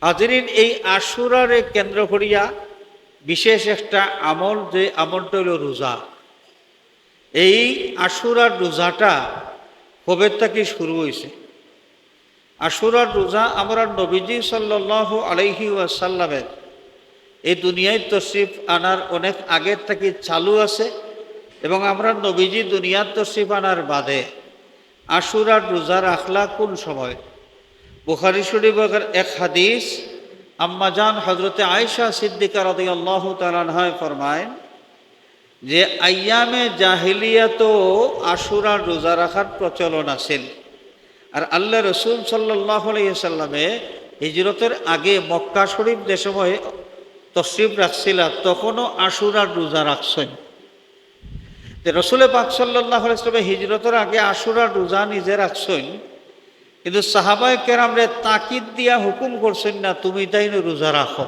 হাজরিন, এই আশুরারে কেন্দ্র করিয়া বিশেষ একটা আমল, যে আমলটা হইল রোজা। এই আশুরার রোজাটা কবে থেকে শুরু হয়েছে? আশুরার রোজা আমরা নবীজি সাল্লাল্লাহু আলাইহি ওয়াসাল্লামের এই দুনিয়ায় তশরিফ আনার অনেক আগের থেকে চালু আছে, এবং আমরা নবীজি দুনিয়ার তশরিফ আনার বাদে আশুরার রোজা রাখলা কোন সময়? বুখারী শরীফের এক হাদিস, আম্মাজান হজরতে আয়েশা সিদ্দিকা রাদিয়াল্লাহু তাআলা আনহা ফরমায়েন যে আইয়ামে জাহিলিয়াতো আশুরার রোজা রাখার প্রচলন আছিল। আর আল্লাহ রসুল সাল্লাল্লাহু আলাইহি সাল্লামে হিজরতের আগে মক্কা শরীফ যে সময় তশরিফ রাখছিল তখনও আশুরার রোজা রাখছেন। রসুলে পাক সাল্লাল্লাহু আলাইহি সাল্লামে হিজরতের আগে আশুরার রোজা নিজে রাখছেন, কিন্তু সাহাবায়ে কেরামরে তাকিদ দিয়া হুকুম করছেন না তুমি তাই রোজা রাখো।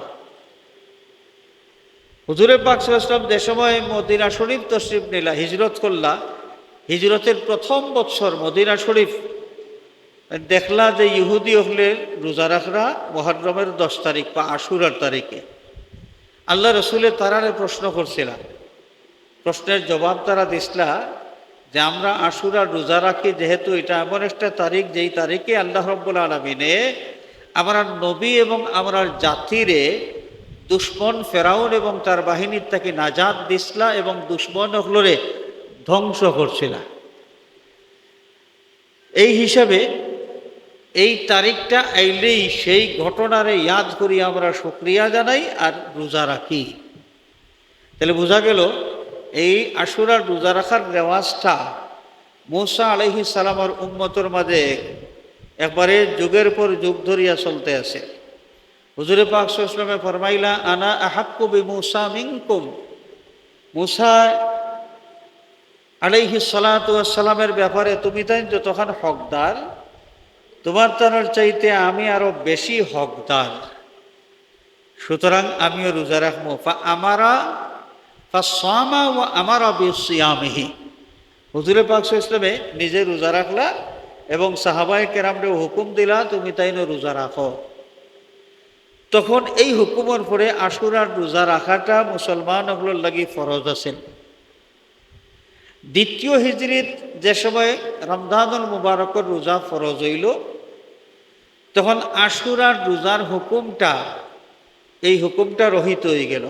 হুজুরে পাক সাল্লাল্লাহু আলাইহি সাল্লাম যে সময় মদিনা শরীফ তশরিফ নিলা, হিজরত করলা, হিজরতের প্রথম বৎসর মদিনা শরীফ দেখলা যে ইহুদি হলে রোজা রাখরা মুহররমের 10 তারিখ বা আশুরার তারিখে। আল্লাহ রসুলের তারারে প্রশ্ন করছিলাম, প্রশ্নের জবাব তারা দিসলা যে আমরা আশুরার রোজা রাখি যেহেতু এটা এমন একটা তারিখ যেই তারিখে আল্লাহ রাব্বুল আলামিনে আমরা নবী এবং আমরা জাতিরে দুশ্মন ফেরাউন এবং তার বাহিনীর থেকে নাজাত দিসলা এবং দুশ্মন হলরে ধ্বংস করছিলা। এই হিসাবে এই তারিখটা আইলেই সেই ঘটনারে ইয়াদ করি আমরা শুকরিয়া জানাই আর রোজা রাখি। তাহলে বোঝা গেল এই আশুরার রোজা রাখার রেওয়াজটা মূসা আলাইহিস সালামের উম্মতের মাঝে একবারে যুগের পর যুগ ধরিয়া চলতে আছে। হুজুরে পাক সাল্লাল্লাহু আলাইহি ওয়াসাল্লাম ফরমাইলা আনা আহাক্কু বিমূসা মিনকুম, মূসা আলাইহিস সালাতু ওয়াস সালামের ব্যাপারে তুমি তাই যতক্ষণ হকদার, তোমার তার চাইতে আমি আরো বেশি হকদার, সুতরাং আমিও রোজা রাখবো। আমারা ফাসামা ওয়া আমারা বিসিয়ামিহি, হুজুরে পাক সাল্লাল্লাহু আলাইহি ওয়াসাল্লামে নিজে রোজা রাখলা এবং সাহাবায়ে কেরামরে হুকুম দিলা তুমি তাইনো রোজা রাখো। তখন এই হুকুমের পরে আশুরার রোজা রাখাটা মুসলমানগুলোর লাগি ফরজ আছেন। দ্বিতীয় হিজরিত যে সময় রমজানুল মুবারকের রোজা ফরজ হইল, তখন আশুরার রোজার হুকুমটা এই হুকুমটা রহিত হয়ে গেল।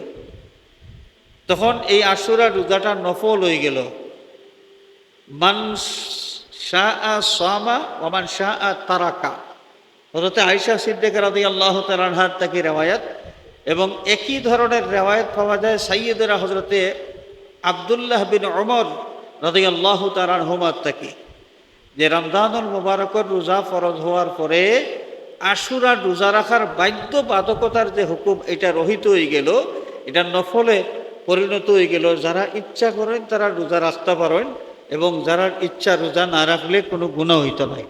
তখন এই আশুরার রোজাটা নফল হয়ে গেল। মান শাআ সামা ওয়া মান শাআ তারাকা, হযরত আয়েশা সিদ্দিকা রাদিয়াল্লাহু তাআলা আনহার থেকে রিওয়ায়াত, এবং একই ধরনের রিওয়ায়াত পাওয়া যায় সাইয়্যিদুনা হযরতে আব্দুল্লাহ বিন ওমর রাদিয়াল্লাহু তাআলা আনহুমার থেকে, যে রমজানুল মুবারকের রোজা ফরজ হওয়ার পরে আশুরার রোজা রাখার বাধ্যবাধকতার যে হুকুম এটা রহিত হয়ে গেল, এটা নফলে পরিণত হয়ে গেল। যারা ইচ্ছা করেন তারা রোজা রাখতে পারেন, এবং যারা ইচ্ছা রোজা না রাখলে কোনো গুনাহ হইত নাই।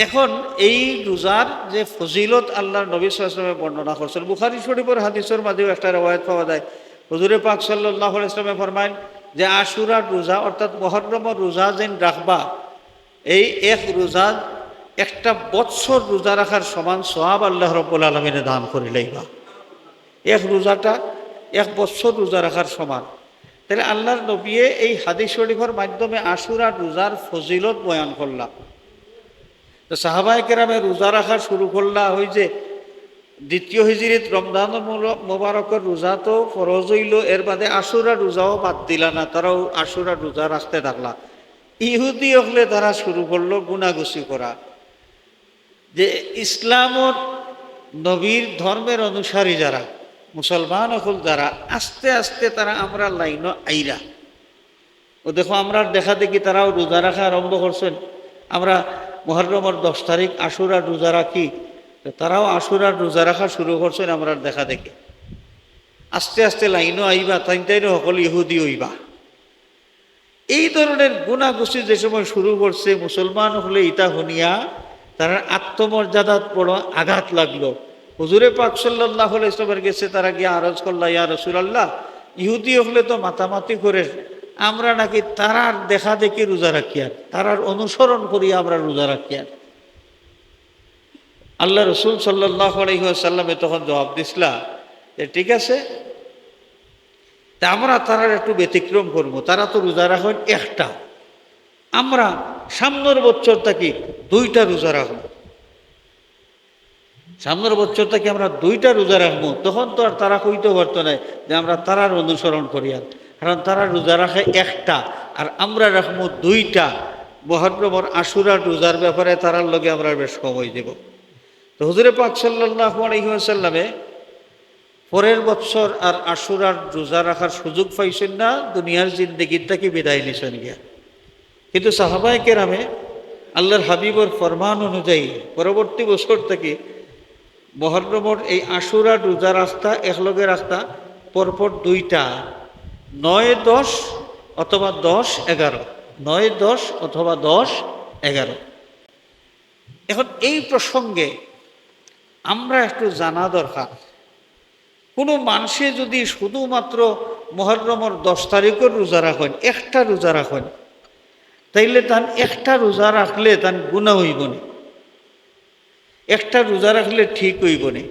এখন এই রোজার যে ফজিলত আল্লাহর নবী সাল্লাল্লাহু আলাইহি ওয়াসাল্লাম বর্ণনা করছেন, বুখারী শরীফের হাদিসের মাঝেও একটা রিওয়ায়াত পাওয়া যায়। হুজুরে পাক সাল্লাল্লাহু আলাইহি ওয়াসাল্লাম ফরমায়েন যে আশুরার রোজা অর্থাৎ মুহররমের রোজা যেন রাখবা, এই এক রোজা একটা বৎসর রোজা রাখার সমান সওয়াব আল্লাহ রাব্বুল আলামিনে দান করে লইবা। এক রোজাটা এক বৎসর রোজা রাখার সমান। তাহলে আল্লাহর নবী এই হাদিস শরীফের মাধ্যমে আশুরার রোজার ফজিলত বয়ান করলাম। তো সাহাবায়ে কেরামে রোজা রাখা শুরু করলা ওই যে দ্বিতীয় হিজরিত রমজানুল মুবারকের রোজা তো ফরজ হইল, এর বাদে আশুরার রোজাও বাদ দিলা না, তারাও আশুরার রোজা রাখতে থাকলা। ইহুদি হলে তারা শুরু করলো গুনাগুসি করা, যে ইসলামর নবীর ধর্মের অনুসারী যারা মুসলমান হল যারা, আস্তে আস্তে তারা আমরা লাইন আইরা ও দেখো আমরা দেখা দেখি তারাও রোজা রাখা আরম্ভ করছেন। আমরা মুহররমের 10 তারিখ আশুরার রোজা রাখি, তারাও আশুরার রোজা রাখা শুরু করছেন আমরা দেখা দেখি। আস্তে আস্তে লাইনও আইবা, তাই সকল ইহুদি হইবা। এই ধরনের গুনাগুসি যে সময় শুরু করছে, মুসলমান হলে ইটা শুনিয়া তারা আত্মমর্যাদাত বড় আঘাত লাগলো। হুজুরে পাক সাল্লাল্লাহু আলাইহি ওয়াসাল্লামের কাছে তারা গিয়ে আরজ করলা, ইয়া রাসূলুল্লাহ, ইহুদি হলে তো মাতামাতি করে, আমরা নাকি তারার দেখা দেখি রোজা রাখি, আর তারার অনুসরণ করি আমরা রোজা রাখি। আর আল্লাহ রসুল সাল্লাল্লাহু আলাইহি ওয়াসাল্লামে তখন জবাব দিছিলা যে ঠিক আছে, তা আমরা তারা একটু ব্যতিক্রম করব, তারা তো রোজা রাখেন একটা, আমরা সামনের বছর থাকি 2টা রোজা রাখবো, সামনের বছর থেকে আমরা 2টা রোজা রাখবো। তখন তো আর তারা কইতে পারতো না যে আমরা তারার অনুসরণ করি, আর কারণ তারা রোজা রাখে একটা আর আমরা রাখবো 2টা। মুহররমের আশুরার রোজার ব্যাপারে তারার লগে আমরা বেশ সময় দেব। তো হুজুরে পাক সাল্লাল্লাহু আলাইহি ওয়াসাল্লামে পরের বছর আর আশুরার রোজা রাখার সুযোগ পাইছেন না, দুনিয়ার জিন্দগির থেকে বিদায় নিছেন গিয়া। কিন্তু সাহাবায়ে কেরামে আল্লাহর হাবিবর ফরমান অনুযায়ী পরবর্তী বছর থেকে মুহররমের এই আশুরার রোজা রাখতা একলগে রাখতা পরপর 2টা, 9-10 অথবা 10-11, 9-10 অথবা 10-11। এখন এই প্রসঙ্গে আমরা একটু জানা দরকার, কোনো মানুষে যদি শুধুমাত্র মুহররমের 10 তারিখের রোজা রাখেন, একটা রোজা রাখেন, তাইলে তান একটা রোজা রাখলে তান গুনাহ হইব না, একটা রোজা রাখলে ঠিক হইব না।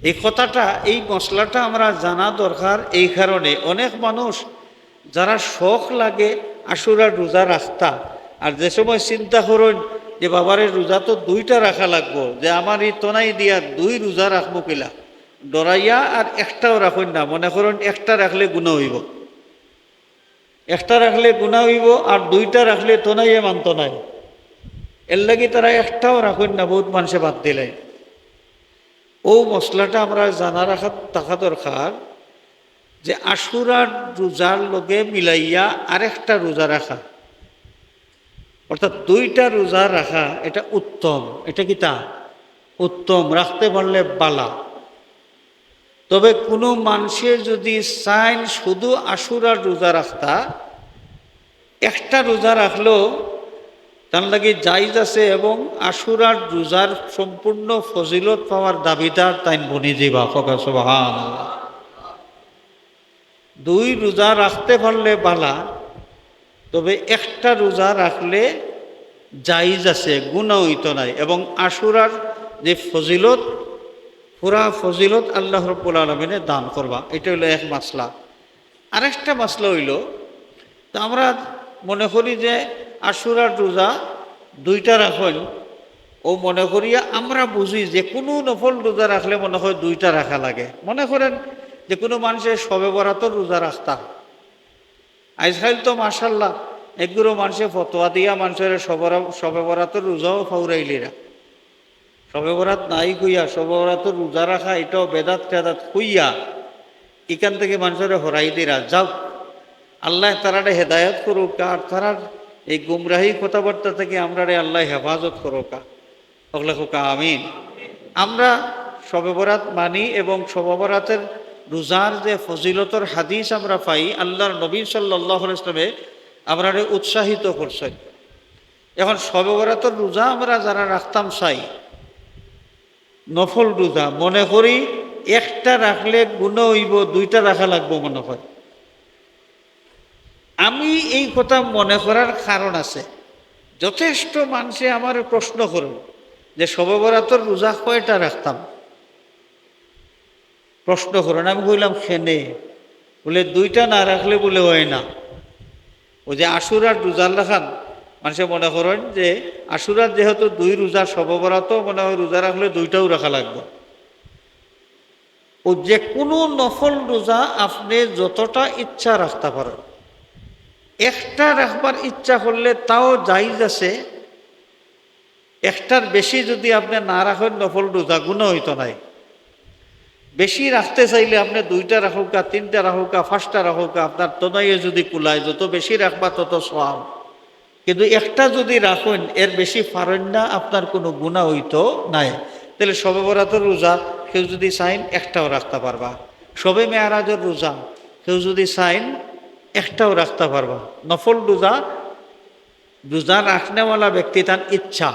এই কথাটা, এই মশলাটা আমরা জানা দরকার। এই কারণে অনেক মানুষ যারা শখ লাগে আশুরার রোজা রাখতা, আর যে সময় চিন্তা করেন যে বাবারে রোজা তো 2টা রাখা লাগবো, যে আমার এই তনাই দিয়া 2 রোজা রাখবো কিলা, ডরাইয়া আর একটাও রাখুন না, মনে করেন একটা রাখলে গুনাহ হইব, একটা রাখলে গুনাহ হইব, আর 2টা রাখলে তনাইয়ে মানত নাই, এর লাগি তারা একটাও রাখুন না, বহুত মানুষে বাদ দিলেন। ও মশলাটা আমরা জানা থাকা দরকার যে আশুরার রোজার লগে মিলাইয়া আরেকটা রোজা রাখা, অর্থাৎ 2টা রোজা রাখা, এটা উত্তম। এটা কি তা উত্তম, রাখতে পারলে বালা। তবে কোনো মানুষের যদি চাইন শুধু আশুরার রোজা রাখতা, একটা রোজা রাখলেও তার লাগে জায়েজ আছে, এবং আশুরার রোজার সম্পূর্ণ ফজিলত পাওয়ার দাবিদার তাই বনি যাবা। সুবহানাল্লাহ। 2 রোজা রাখতে পারলে বালা, তবে একটা রোজা রাখলে জায়েজ আছে, গুনাহ হইতো নাই, এবং আশুরার যে ফজিলত, পুরা ফজিলত আল্লাহ রাব্বুল আলামিনে দান করবা। এটা হইল এক মাসলা। আরেকটা মাসলা হইল, তা আমরা মনে করি যে আশুরার রোজা 2টা রাখেন, ও মনে করিয়া আমরা বুঝি যে কোনো নফল রোজা রাখলে মনে হয় 2টা রাখা লাগে। মনে করেন যে কোনো মানুষের শবে বরাতর রোজা রাখতা, আজকাল তো মাশাল্লাহ একগুলো মানুষের ফতোয়া দিয়া মানুষের শবে বরাতর রোজাও ফাউরাইলিরা, শবে বরাত নাই কইয়া শবে বরাতর রোজা রাখা এটাও বেদাত টেদাত কইয়া এখান থেকে মানুষের হরাই দিরা। যাও, আল্লাহ তারারে হেদায়ত করুক, আর তারার এই গুমরাহি কথাবার্তা থেকে আমরা আল্লাহ হেফাজত করুকা, ওগুলা হোকা আমিন। আমরা শবে বরাত মানি, এবং শবে বরাতের রোজার যে ফজিলতর হাদিস আমরা পাই, আল্লাহর নবী সাল্লাল্লাহু আলাইহি ওয়াসাল্লামে আমরা উৎসাহিত করছেন। এখন শবে বরাতের রোজা আমরা যারা রাখতাম চাই, নফল রোজা মনে করি একটা রাখলে গুনাহ হইব, 2টা রাখা লাগবো মনে হয়। আমি এই কথা মনে করার কারণ আছে, যথেষ্ট মানুষে আমার প্রশ্ন করুন যে শবে বরাতের রোজা কয়টা রাখতাম, প্রশ্ন করেন। আমি বললাম খেনে, বলে 2টা না রাখলে বলে হয় না। ওই যে আশুরার রোজার রাখান মানুষে মনে করেন যে আশুরার যেহেতু 2 রোজা, শবে বরাতও মনে হয় রোজা রাখলে 2টাও রাখা লাগবে। ও যে কোনো নফল রোজা আপনি যতটা ইচ্ছা রাখতে পারেন, একটা রাখবার ইচ্ছা করলে তাও জায়েজ আছে। একটার বেশি যদি আপনি না রাখেন নফল রোজা, গুনাহ হইতো নাই। বেশি রাখতে চাইলে আপনি 2টা রাখুকা, 3টা রাখুকা, 5টা রাখুকা, আপনার তনাইয়ে যদি কুলায়, যত বেশি রাখবা তত সওয়াব। কিন্তু একটা যদি রাখেন, এর বেশি পারেন না, আপনার কোনো গুনাহ হইতো নাই। তাহলে শবে বরাতের রোজা কেউ যদি চাইন একটাও রাখতে পারবা, শবে মেয়ারাজের রোজা কেউ যদি চাইন একটাও রাখতে পারবা। নফল রোজা, রোজা রাখনেওয়ালা ব্যক্তি তার ইচ্ছা,